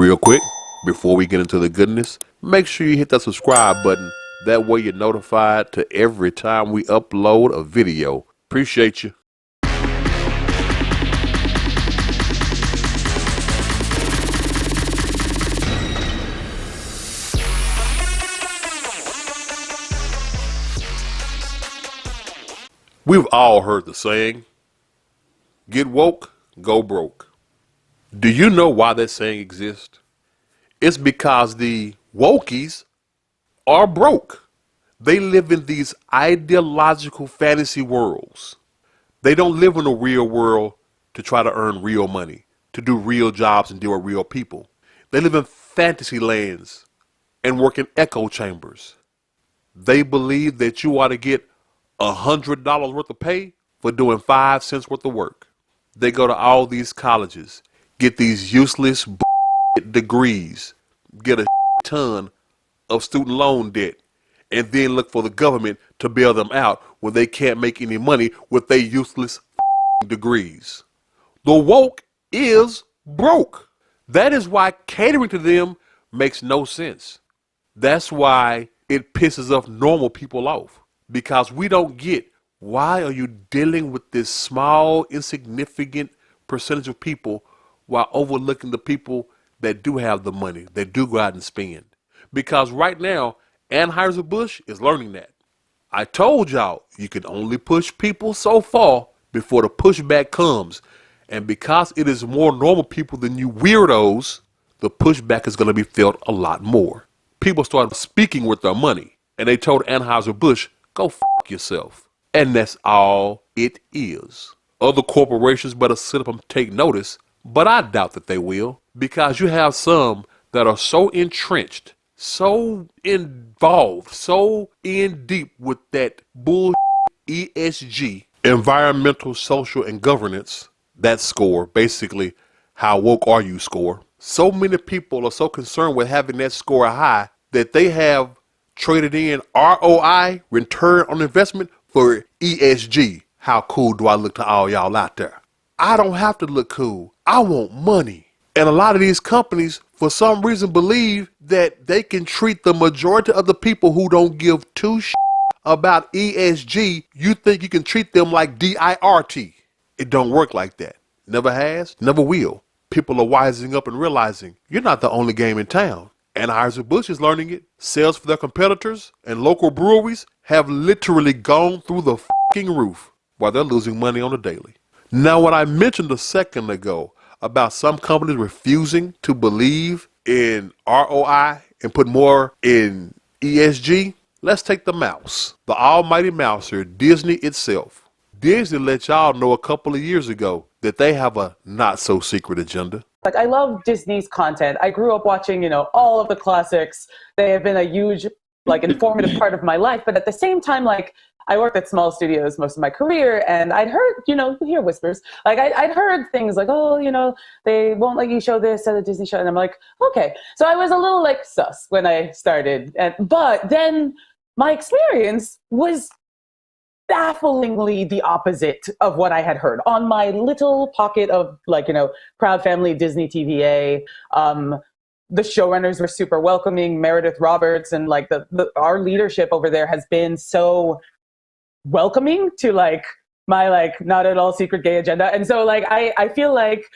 Real quick, before we get into the goodness, make sure you hit that subscribe button. That way you're notified to every time we upload a video. Appreciate you. We've all heard the saying, get woke, go broke. Do you know why that saying exists? It's because the wokies are broke. They live in these ideological fantasy worlds. They don't live in the real world to try to earn real money, to do real jobs and deal with real people. They live in fantasy lands and work in echo chambers. They believe that you ought to get $100 worth of pay for doing 5 cents worth of work. They go to all these colleges, get these useless degrees, get a ton of student loan debt, and then look for the government to bail them out when they can't make any money with their useless degrees. The woke is broke. That is why catering to them makes no sense. That's why it pisses off normal people off. Because we don't get, why are you dealing with this small, insignificant percentage of people while overlooking the people that do have the money, that do go out and spend? Because right now, Anheuser-Busch is learning that. I told y'all you can only push people so far before the pushback comes. And because it is more normal people than you weirdos, the pushback is going to be felt a lot more. People started speaking with their money, and they told Anheuser-Busch, go fuck yourself. And that's all it is. Other corporations better sit up and take notice, but I doubt that they will, because you have some that are so entrenched, so involved, so in deep with that bull ESG, environmental, social, and governance, that score, basically how woke are you score. So many people are so concerned with having that score high that they have traded in ROI, return on investment, for ESG. How cool do I look to all y'all out there? I don't have to look cool. I want money. And a lot of these companies, for some reason, believe that they can treat the majority of the people who don't give two shit about ESG, you think you can treat them like DIRT. It don't work like that. Never has, never will. People are wising up and realizing you're not the only game in town. Anheuser-Busch is learning it. Sales for their competitors and local breweries have literally gone through the fucking roof while they're losing money on a daily. Now, what I mentioned a second ago about some companies refusing to believe in ROI and put more in ESG, let's take the mouse. The almighty mouser, Disney itself. Disney let y'all know a couple of years ago that they have a not so secret agenda. Like, I love Disney's content. I grew up watching, all of the classics. They have been a huge, informative part of my life. But at the same time, I worked at small studios most of my career, and I'd heard, you hear whispers. I'd heard things like, oh, they won't let you show this at a Disney show. And I'm like, okay. So I was a little, sus when I started. But then my experience was bafflingly the opposite of what I had heard on my little pocket of proud family Disney TVA. The showrunners were super welcoming. Meredith Roberts and our leadership over there has been so welcoming to my not at all secret gay agenda. And so I feel like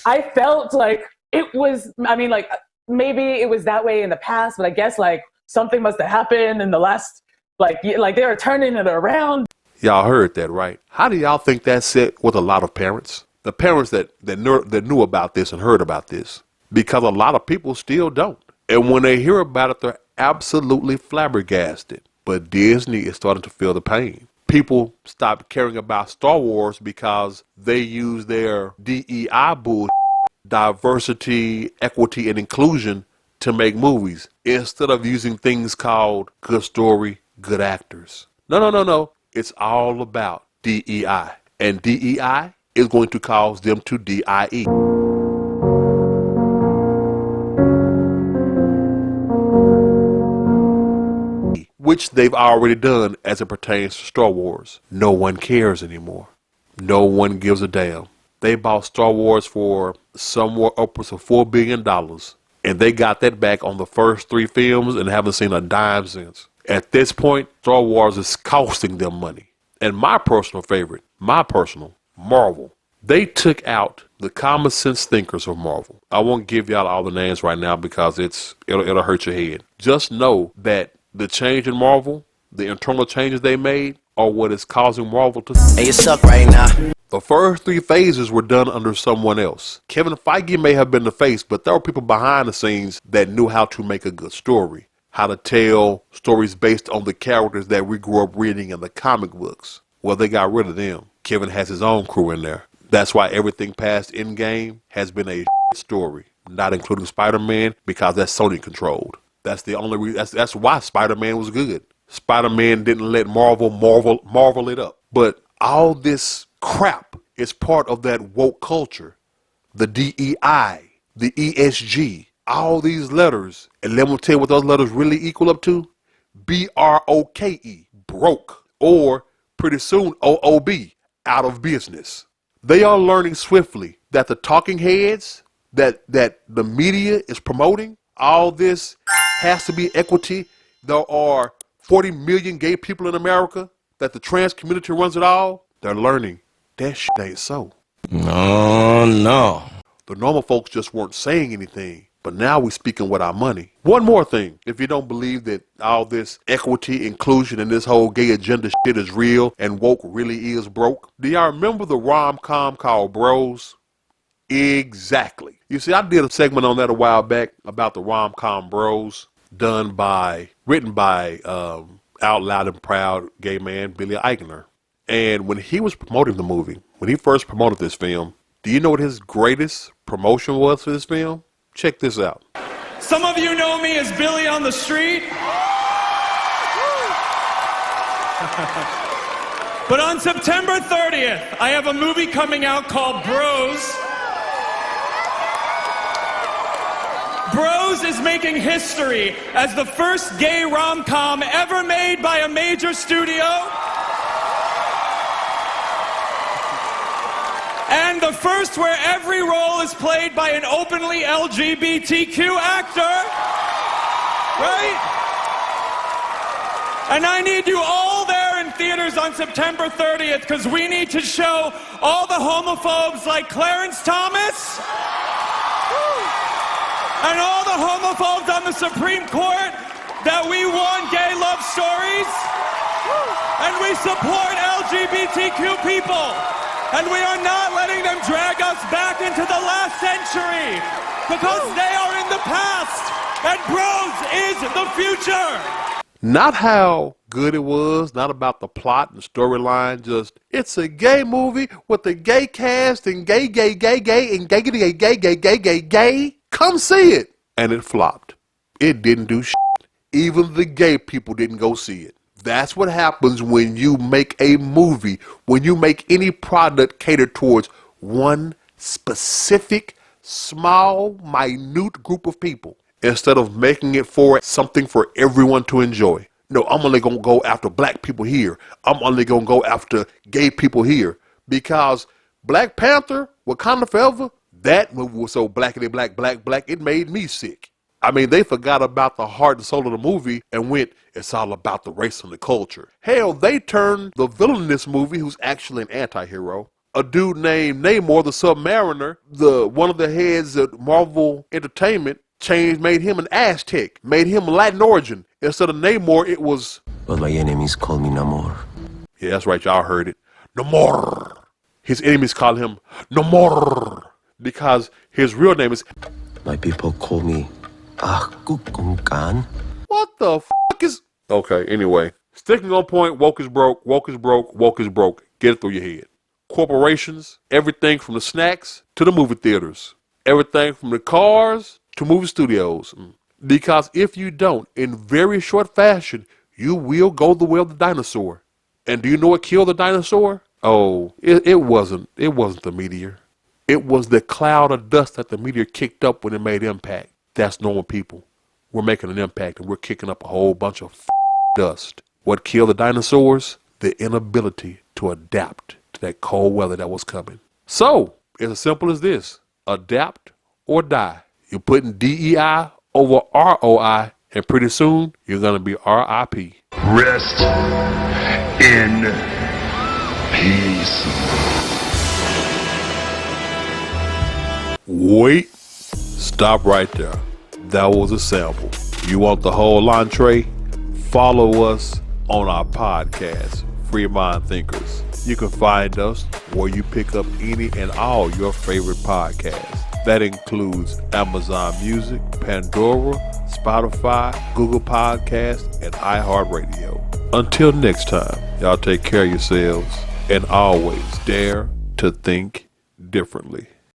I felt like it was, maybe it was that way in the past, but I guess something must have happened in the last they are turning it around. Y'all heard that, right? How do y'all think that set with a lot of parents? The parents that knew about this and heard about this. Because a lot of people still don't. And when they hear about it, they're absolutely flabbergasted. But Disney is starting to feel the pain. People stopped caring about Star Wars because they use their DEI bullshit, diversity, equity, and inclusion to make movies instead of using things called good story, good actors. No. It's all about DEI. And DEI is going to cause them to DIE. Which they've already done as it pertains to Star Wars. No one cares anymore. No one gives a damn. They bought Star Wars for somewhere upwards of $4 billion. And they got that back on the first 3 films and haven't seen a dime since. At this point, Star Wars is costing them money. And my personal favorite, Marvel. They took out the common sense thinkers of Marvel. I won't give y'all all the names right now because it'll hurt your head. Just know that the change in Marvel, the internal changes they made, are what is causing Marvel to... Hey, you suck right now. The first 3 phases were done under someone else. Kevin Feige may have been the face, but there were people behind the scenes that knew how to make a good story, how to tell stories based on the characters that we grew up reading in the comic books. Well, they got rid of them. Kevin has his own crew in there. That's why everything past Endgame has been a story, not including Spider-Man, because that's Sony controlled. That's the only reason. That's why Spider-Man was good. Spider-Man didn't let Marvel it up. But all this crap is part of that woke culture. The DEI, the ESG, all these letters. And let me tell you what those letters really equal up to. BROKE, broke. Or pretty soon OOB, out of business. They are learning swiftly that the talking heads that the media is promoting, all this has to be equity. There are 40 million gay people in America, that the trans community runs it all. They're learning that shit ain't so. No. The normal folks just weren't saying anything, but now we're speaking with our money. One more thing, if you don't believe that all this equity, inclusion, and this whole gay agenda shit is real and woke really is broke, do y'all remember the rom-com called Bros? Exactly. You see, I did a segment on that a while back about the rom-com Bros, written by Out Loud and Proud gay man Billy Eichner. And when he was promoting the movie, when he first promoted this film, do you know what his greatest promotion was for this film? Check this out. Some of you know me as Billy on the Street. But on September 30th, I have a movie coming out called Bros. Bros is making history as the first gay rom-com ever made by a major studio. And the first where every role is played by an openly LGBTQ actor. Right? And I need you all there in theaters on September 30th because we need to show all the homophobes like Clarence Thomas and all the homophobes on the Supreme Court that we want gay love stories and we support LGBTQ people. And we are not letting them drag us back into the last century because they are in the past and Bros is the future. Not how good it was, not about the plot and storyline, just it's a gay movie with a gay cast and gay and gay. Come see it. And it flopped. It didn't do shit. Even the gay people didn't go see it. That's what happens when you make a movie, when you make any product catered towards one specific, small, minute group of people, instead of making it for something for everyone to enjoy. No, I'm only going to go after black people here. I'm only going to go after gay people here. Because Black Panther, Wakanda Forever, that movie was so blackity black, it made me sick. I mean, they forgot about the heart and soul of the movie and went, it's all about the race and the culture. Hell, they turned the villain in this movie, who's actually an anti-hero, a dude named Namor the Submariner, one of the heads of Marvel Entertainment, made him an Aztec, made him Latin origin. Instead of Namor, it was... But my enemies call me Namor. Yeah, that's right, y'all heard it. Namor. His enemies call him Namor because his real name is... My people call me Kukungkan. What the fuck is... Okay, anyway. Sticking on point, woke is broke, woke is broke, woke is broke. Get it through your head. Corporations, everything from the snacks to the movie theaters. Everything from the cars to movie studios. Because if you don't, in very short fashion, you will go the way of the dinosaur. And do you know what killed the dinosaur? Oh, it wasn't the meteor. It was the cloud of dust that the meteor kicked up when it made impact. That's normal people. We're making an impact and we're kicking up a whole bunch of dust. What killed the dinosaurs? The inability to adapt to that cold weather that was coming. So, it's as simple as this. Adapt or die. You're putting DEI over ROI, and pretty soon you're going to be RIP. Rest in peace. Wait, stop right there. That was a sample. You want the whole entree? Follow us on our podcast, Free Mind Thinkers. You can find us where you pick up any and all your favorite podcasts. That includes Amazon Music, Pandora, Spotify, Google Podcasts, and iHeartRadio. Until next time, y'all take care of yourselves and always dare to think differently.